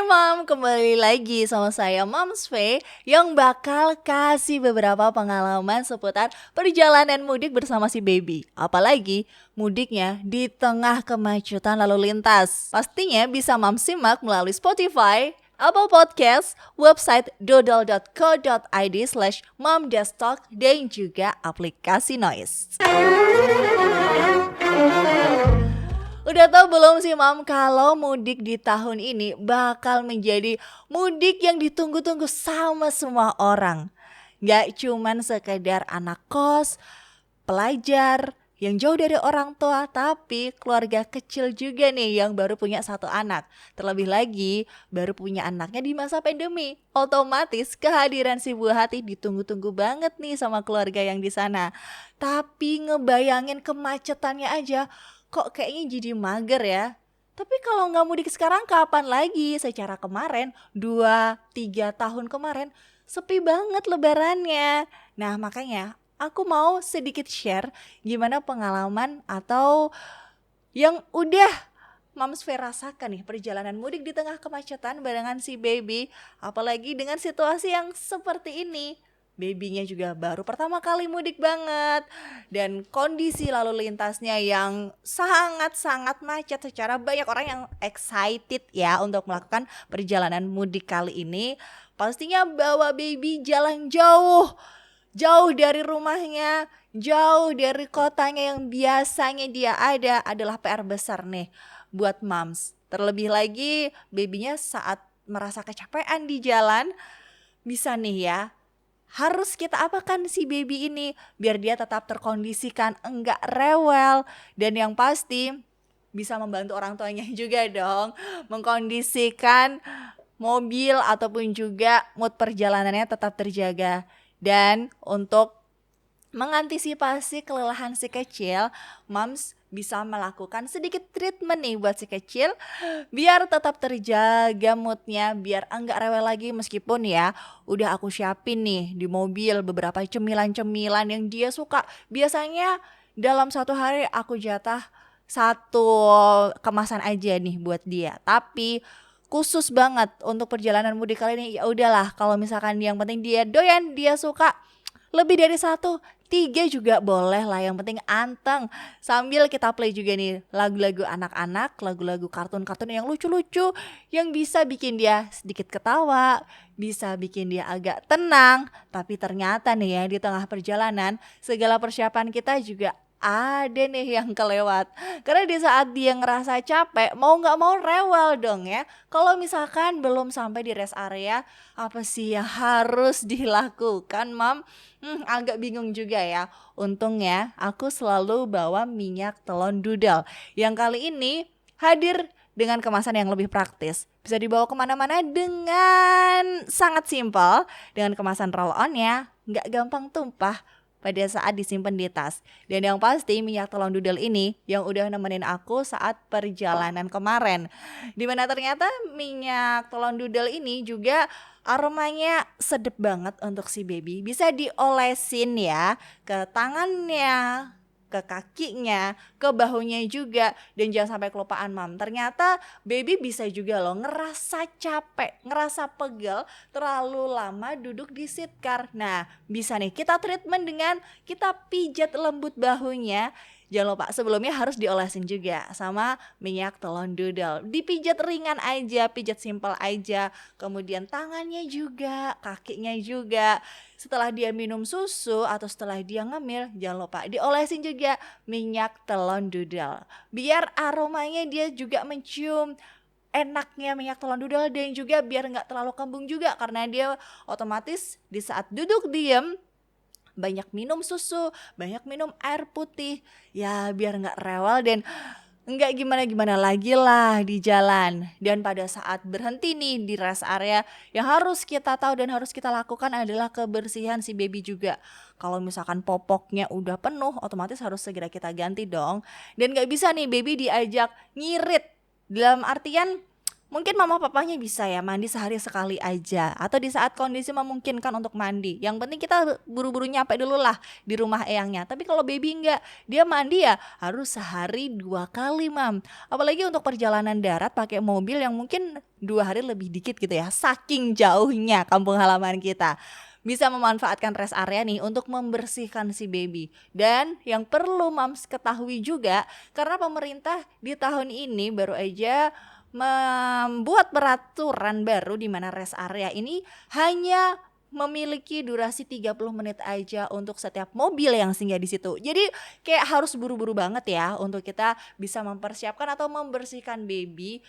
Mam, kembali lagi sama saya Mams V yang bakal kasih beberapa pengalaman seputar perjalanan mudik bersama si baby. Apalagi mudiknya di tengah kemacetan lalu lintas. Pastinya bisa Mams simak melalui Spotify, Apple Podcast, website dodol.co.id/momdestalk dan juga aplikasi Noise. Udah tau belum sih Mam kalau mudik di tahun ini bakal menjadi mudik yang ditunggu-tunggu sama semua orang. Gak cuman sekedar anak kos, pelajar yang jauh dari orang tua, tapi keluarga kecil juga nih yang baru punya satu anak. Terlebih lagi baru punya anaknya di masa pandemi. Otomatis kehadiran si buah hati ditunggu-tunggu banget nih sama keluarga yang di sana. Tapi ngebayangin kemacetannya aja kok kayaknya jadi mager ya. Tapi kalau nggak mudik sekarang kapan lagi? Secara kemarin 2-3 tahun kemarin sepi banget lebarannya. Nah makanya aku mau sedikit share gimana pengalaman atau yang udah Mams Fe rasakan nih perjalanan mudik di tengah kemacetan barengan si baby. Apalagi dengan situasi yang seperti ini. Babynya juga baru pertama kali mudik banget. Dan kondisi lalu lintasnya yang sangat-sangat macet secara banyak orang yang excited ya untuk melakukan perjalanan mudik kali ini. Pastinya bawa baby jalan jauh. Jauh dari rumahnya, jauh dari kotanya yang biasanya dia ada adalah PR besar nih buat moms. Terlebih lagi babynya saat merasa kecapean di jalan, bisa nih ya, harus kita apakan si baby ini biar dia tetap terkondisikan, enggak rewel, dan yang pasti bisa membantu orang tuanya juga dong mengkondisikan mobil ataupun juga mood perjalanannya tetap terjaga. Dan untuk mengantisipasi kelelahan si kecil, moms bisa melakukan sedikit treatment nih buat si kecil biar tetap terjaga moodnya, biar enggak rewel lagi. Meskipun ya udah aku siapin nih di mobil beberapa cemilan-cemilan yang dia suka. Biasanya dalam satu hari aku jatah satu kemasan aja nih buat dia, tapi khusus banget untuk perjalanan mudik kali ini ya udahlah, kalau misalkan yang penting dia doyan, dia suka, lebih dari satu, 3 juga boleh lah, yang penting anteng. Sambil kita play juga nih lagu-lagu anak-anak, lagu-lagu kartun-kartun yang lucu-lucu, yang bisa bikin dia sedikit ketawa, bisa bikin dia agak tenang. Tapi ternyata nih ya di tengah perjalanan segala persiapan kita juga ada nih yang kelewat. Karena di saat dia ngerasa capek, mau gak mau rewel dong ya. Kalau misalkan belum sampai di rest area, apa sih yang harus dilakukan Mam? Agak bingung juga ya. Untungnya aku selalu bawa minyak telon doodle, yang kali ini hadir dengan kemasan yang lebih praktis. Bisa dibawa kemana-mana dengan sangat simpel. Dengan kemasan roll on-nya, gak gampang tumpah pada saat disimpan di tas. Dan yang pasti minyak telon doodle ini yang udah nemenin aku saat perjalanan kemarin. Dimana ternyata minyak telon doodle ini juga aromanya sedep banget untuk si baby. Bisa diolesin ya ke tangannya, ke kakinya, ke bahunya juga. Dan jangan sampai kelupaan Mam, ternyata baby bisa juga loh ngerasa capek, ngerasa pegel terlalu lama duduk di seatcar. Nah bisa nih kita treatment dengan kita pijat lembut bahunya. Jangan lupa sebelumnya harus diolesin juga sama minyak telon doodle. Dipijat ringan aja, pijat simpel aja. Kemudian tangannya juga, kakinya juga. Setelah dia minum susu atau setelah dia ngemil, jangan lupa diolesin juga minyak telon doodle. Biar aromanya dia juga mencium enaknya minyak telon doodle, dan juga biar gak terlalu kembung juga. Karena dia otomatis di saat duduk diem banyak minum susu, banyak minum air putih, ya biar gak rewel dan enggak gimana-gimana lagi lah di jalan. Dan pada saat berhenti nih di rest area, yang harus kita tahu dan harus kita lakukan adalah kebersihan si baby juga. Kalau misalkan popoknya udah penuh, otomatis harus segera kita ganti dong. Dan gak bisa nih baby diajak ngirit, dalam artian Mungkin mama papanya bisa ya mandi sehari sekali aja atau di saat kondisi memungkinkan untuk mandi. Yang penting kita buru-buru nyampe dulu lah di rumah eyangnya. Tapi kalau baby enggak, dia mandi ya harus sehari 2 kali, Mam. Apalagi untuk perjalanan darat pakai mobil yang mungkin 2 hari lebih dikit gitu ya. Saking jauhnya kampung halaman kita. Bisa memanfaatkan rest area nih untuk membersihkan si baby. Dan yang perlu Mams ketahui juga, karena pemerintah di tahun ini baru aja membuat peraturan baru di mana rest area ini hanya memiliki durasi 30 menit aja untuk setiap mobil yang singgah di situ. Jadi kayak harus buru-buru banget ya untuk kita bisa mempersiapkan atau membersihkan baby.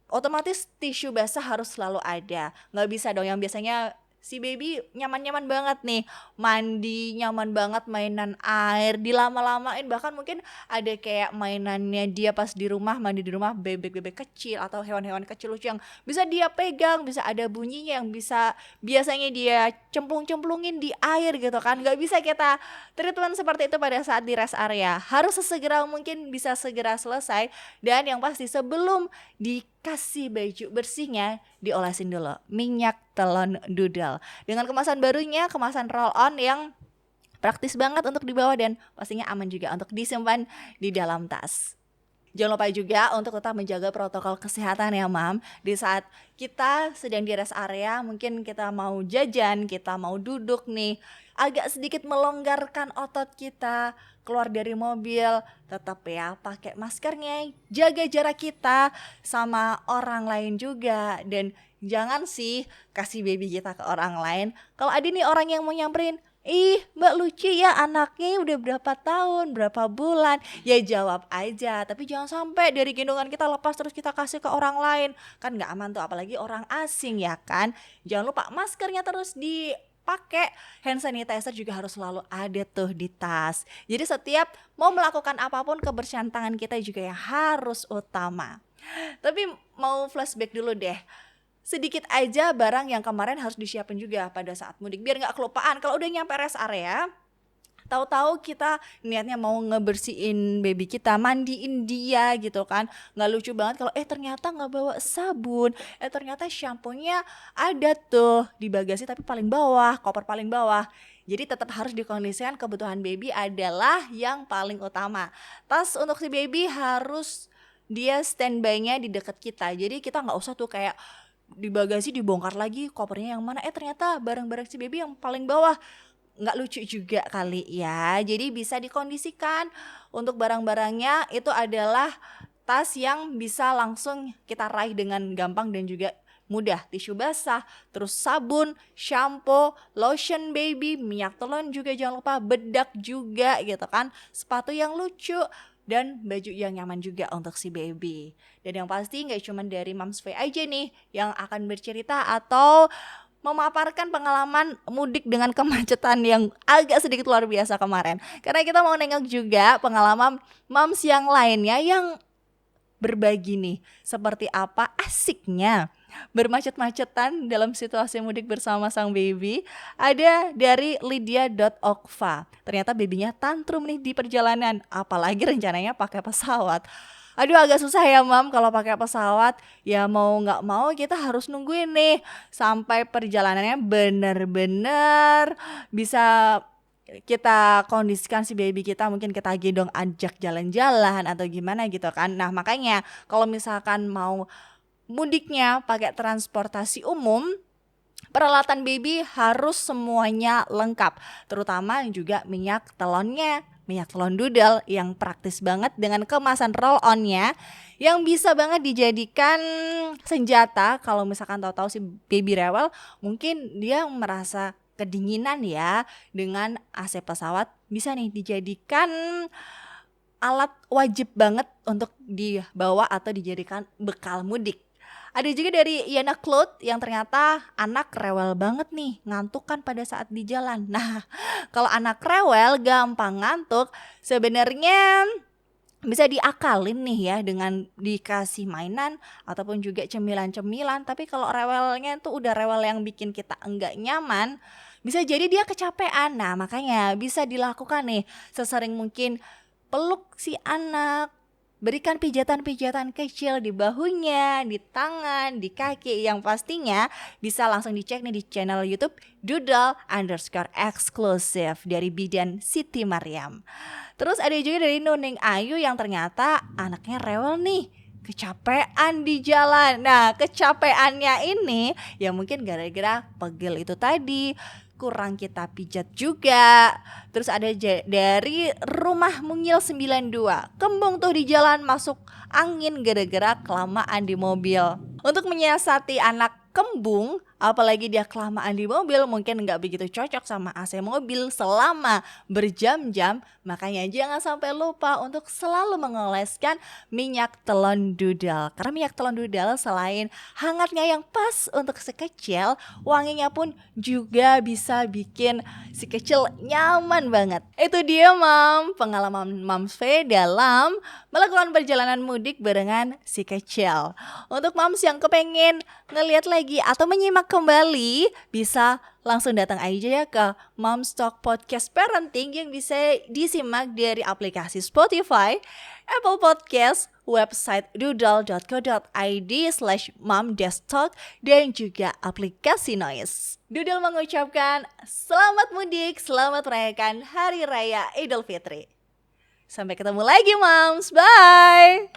Otomatis tisu basah harus selalu ada. Nggak bisa dong yang biasanya si baby nyaman-nyaman banget nih mandi, nyaman banget mainan air, dilama-lamain, bahkan mungkin ada kayak mainannya dia pas di rumah, mandi di rumah, bebek-bebek kecil atau hewan-hewan kecil lucu yang bisa dia pegang, bisa ada bunyinya, yang bisa biasanya dia cemplung-cemplungin di air gitu kan. Gak bisa kita treatment seperti itu pada saat di rest area, harus sesegera mungkin bisa segera selesai. Dan yang pasti sebelum dikasih baju bersihnya diolesin dulu minyak telon dudel dengan kemasan barunya, kemasan roll on yang praktis banget untuk dibawa dan pastinya aman juga untuk disimpan di dalam tas. Jangan lupa juga untuk tetap menjaga protokol kesehatan ya Mam. Di saat kita sedang di rest area, mungkin kita mau jajan, kita mau duduk nih, agak sedikit melonggarkan otot kita, keluar dari mobil, tetap ya pakai maskernya, jaga jarak kita sama orang lain juga. Dan jangan sih kasih baby kita ke orang lain. Kalau ada nih orang yang mau nyamperin, ih mbak lucu ya anaknya udah berapa tahun, berapa bulan, ya jawab aja. Tapi jangan sampai dari gendongan kita lepas terus kita kasih ke orang lain, kan gak aman tuh, apalagi orang asing ya kan. Jangan lupa maskernya terus dipakai, hand sanitizer juga harus selalu ada tuh di tas. Jadi setiap mau melakukan apapun kebersihan tangan kita juga yang harus utama. Tapi mau flashback dulu deh, sedikit aja barang yang kemarin harus disiapin juga pada saat mudik biar nggak kelupaan. Kalau udah nyampe rest area, tahu-tahu kita niatnya mau ngebersihin baby kita, mandiin dia gitu kan, nggak lucu banget kalau ternyata nggak bawa sabun, ternyata shampoo-nya ada tuh di bagasi tapi paling bawah, koper paling bawah. Jadi tetap harus dikondisikan kebutuhan baby adalah yang paling utama. Tas untuk si baby harus dia standby-nya di dekat kita. Jadi kita nggak usah tuh kayak di bagasi dibongkar lagi kopernya yang mana, ternyata barang-barang si baby yang paling bawah. Nggak lucu juga kali ya. Jadi bisa dikondisikan untuk barang-barangnya itu adalah tas yang bisa langsung kita raih dengan gampang dan juga mudah. Tisu basah, terus sabun, shampoo, lotion baby, minyak telon juga jangan lupa, bedak juga gitu kan, sepatu yang lucu, dan baju yang nyaman juga untuk si baby. Dan yang pasti gak cuma dari Moms V aja nih yang akan bercerita atau memaparkan pengalaman mudik dengan kemacetan yang agak sedikit luar biasa kemarin. Karena kita mau nengok juga pengalaman moms yang lainnya yang berbagi nih seperti apa asiknya bermacet-macetan dalam situasi mudik bersama sang baby. Ada dari Lydia.okva. Ternyata babynya tantrum nih di perjalanan, apalagi rencananya pakai pesawat. Aduh agak susah ya Mam kalau pakai pesawat, ya mau gak mau kita harus nungguin nih sampai perjalanannya bener-bener bisa kita kondisikan si baby kita, mungkin kita gendong ajak jalan-jalan atau gimana gitu kan. Nah makanya kalau misalkan mau mudiknya pakai transportasi umum, peralatan baby harus semuanya lengkap, terutama juga minyak telonnya, minyak telon dudel yang praktis banget dengan kemasan roll onnya yang bisa banget dijadikan senjata. Kalau misalkan tahu-tahu si baby rewel, mungkin dia merasa kedinginan ya, dengan AC pesawat bisa nih dijadikan alat wajib banget untuk dibawa atau dijadikan bekal mudik. Ada juga dari Yana Cloud yang ternyata anak rewel banget nih, ngantuk kan pada saat di jalan. Nah, kalau anak rewel gampang ngantuk, sebenarnya bisa diakalin nih ya dengan dikasih mainan ataupun juga cemilan-cemilan. Tapi kalau rewelnya tuh udah rewel yang bikin kita enggak nyaman, bisa jadi dia kecapean. Nah, makanya bisa dilakukan nih sesering mungkin peluk si anak, Berikan pijatan-pijatan kecil di bahunya, di tangan, di kaki, yang pastinya bisa langsung dicek nih di channel YouTube Doodle_eksklusif dari bidan Siti Maryam. Terus ada juga dari Nuning Ayu yang ternyata anaknya rewel nih, kecapean di jalan. Nah, kecapeannya ini ya mungkin gara-gara pegel itu tadi, kurang kita pijat juga. Terus ada dari Rumah Mungil 92, kembung tuh di jalan masuk angin gara-gara kelamaan di mobil. Untuk menyiasati anak kembung, apalagi dia kelamaan di mobil, mungkin nggak begitu cocok sama AC mobil selama berjam-jam. Makanya jangan sampai lupa untuk selalu mengoleskan minyak telon doodle. Karena minyak telon doodle selain hangatnya yang pas untuk si kecil, wanginya pun juga bisa bikin si kecil nyaman banget. Itu dia pengalaman Moms V dalam melakukan perjalanan mudik barengan si kecil. Untuk moms yang kepengen ngeliat lagi atau menyimak kembali, bisa langsung datang aja ya ke Moms Talk Podcast Parenting yang bisa disimak dari aplikasi Spotify, Apple Podcast, website doodle.co.id/momdestalk, dan juga aplikasi Noise. Doodle mengucapkan selamat mudik, selamat merayakan Hari Raya Idul Fitri. Sampai ketemu lagi moms, bye!